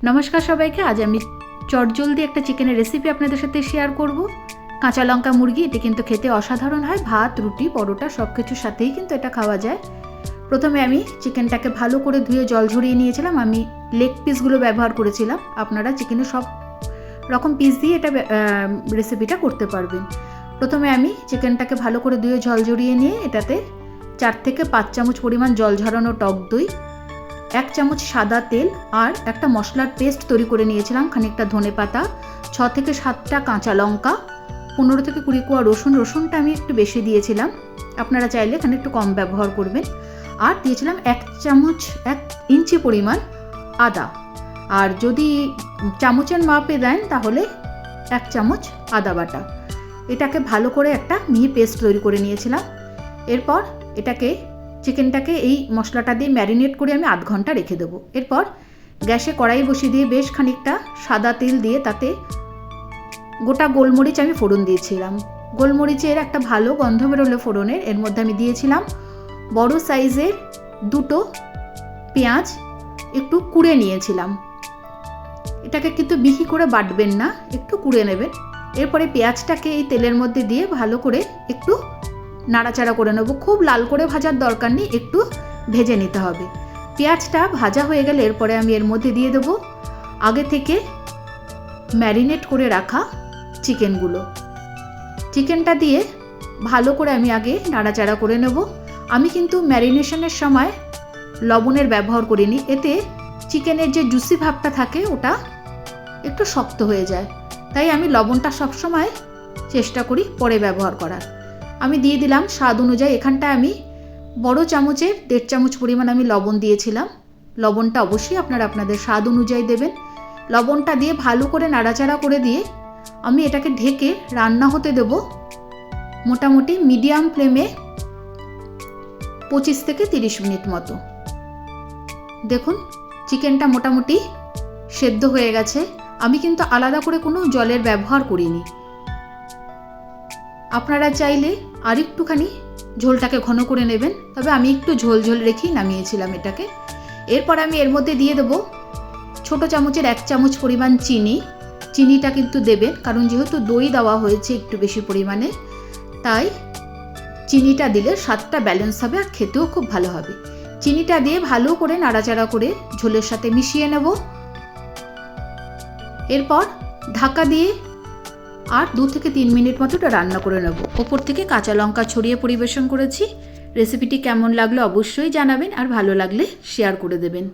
নমস্কার সবাইকে। আজ আমি চটজলদি একটা চিকেনের রেসিপি আপনাদের সাথে শেয়ার করব। কাঁচা লঙ্কা মুরগি, এটি কিন্তু খেতে অসাধারণ হয়। ভাত, রুটি, পরোটা সব কিছুর সাথেই কিন্তু এটা খাওয়া যায়। প্রথমে আমি চিকেনটাকে ভালো করে ধুয়ে জল ঝরিয়ে নিয়েছিলাম। আমি লেগ পিসগুলো ব্যবহার করেছিলাম। আপনারা চিকেনের সব রকম পিস দিয়ে এটা রেসিপিটা করতে পারবেন। প্রথমে আমি চিকেনটাকে ভালো করে ধুয়ে জল ঝরিয়ে নিয়ে এটাতে 4 থেকে 5 চামচ পরিমাণ জল ঝরানো টক দই, 1 চামচ সাদা তেল আর একটা মশলার পেস্ট তৈরি করে নিয়েছিলাম। খানিকটা ধনেপাতা, 6 থেকে 7টা কাঁচা লঙ্কা, 15 থেকে 20 কোয়া রসুন। রসুনটা আমি একটু বেশি দিয়েছিলাম, আপনারা চাইলে এখানে একটু কম ব্যবহার করবেন। আর দিয়েছিলাম 1 ইঞ্চি পরিমাণ আদা। আর যদি চামচের মাপে দেন তাহলে 1 চামচ আদা বাটা। এটাকে ভালো করে একটা মিহি পেস্ট তৈরি করে নিয়েছিলাম। এরপর চিকেনটাকে এই মশলাটা দিয়ে ম্যারিনেট করে আমি আধ ঘন্টা রেখে দেবো। এরপর গ্যাসে কড়াই বসিয়ে দিয়ে বেশ খানিকটা সাদা তেল দিয়ে তাতে গোটা গোলমরিচ আমি ফোড়ন দিয়েছিলাম। গোলমরিচের একটা ভালো গন্ধ বেরোলে ফোড়নের, এর মধ্যে আমি দিয়েছিলাম বড় সাইজের 2টো পেঁয়াজ, একটু কুড়ে নিয়েছিলাম। এটাকে কিন্তু মিহি করে বাটবেন না, একটু কুড়ে নেবেন। এরপরে পেঁয়াজটাকে এই তেলের মধ্যে দিয়ে ভালো করে একটু নাড়াচাড়া করে নেব। খুব লাল করে ভাজার দরকার নেই, একটু ভেজে নিতে হবে। পেঁয়াজটা ভাজা হয়ে গেলে এরপরে আমি এর মধ্যে দিয়ে দেবো আগে থেকে ম্যারিনেট করে রাখা চিকেনগুলো। চিকেনটা দিয়ে ভালো করে আমি আগে নাড়াচাড়া করে নেব। আমি কিন্তু ম্যারিনেশনের সময় লবণের ব্যবহার করিনি, এতে চিকেনের যে জুসি ভাবটা থাকে ওটা একটু শক্ত হয়ে যায়। তাই আমি লবণটা সবসময় চেষ্টা করি পরে ব্যবহার করার। আমি দিয়ে দিলাম স্বাদ অনুযায়ী। এখানটা আমি বড় চামচের 1.5 চামচ পরিমাণ আমি লবণ দিয়েছিলাম। লবণটা অবশ্যই আপনারা আপনাদের স্বাদ অনুযায়ী দেবেন। লবণটা দিয়ে ভালো করে নাড়াচাড়া করে দিয়ে আমি এটাকে ঢেকে রান্না হতে দেব মোটামুটি মিডিয়াম ফ্লেমে 25 থেকে 30 মিনিট মতো। দেখুন চিকেনটা মোটামুটি সেদ্ধ হয়ে গেছে। আমি কিন্তু আলাদা করে কোনো জলের ব্যবহার করিনি। আপনারা চাইলে আর একটুখানি ঝোলটাকে ঘন করে নেবেন, তবে আমি একটু ঝোল ঝোল রেখেই নামিয়েছিলাম এটাকে। এরপর আমি এর মধ্যে দিয়ে দেবো ছোট চামচের 1 চামচ পরিমাণ চিনি। চিনিটা কিন্তু দেবেন, কারণ যেহেতু দই দেওয়া হয়েছে একটু বেশি পরিমাণে, তাই চিনিটা দিলে স্বাদটা ব্যালেন্স হবে আর খেতেও খুব ভালো হবে। চিনিটা দিয়ে ভালো করে নাড়াচাড়া করে ঝোলের সাথে মিশিয়ে নেব। এরপর ঢাকা দিয়ে আর 2 থেকে 3 মিনিট মতো এটা রান্না করে নেব। ওপর থেকে কাঁচা লঙ্কা ছড়িয়ে পরিবেশন করেছি। রেসিপিটি কেমন লাগলো অবশ্যই জানাবেন, আর ভালো লাগলে শেয়ার করে দেবেন।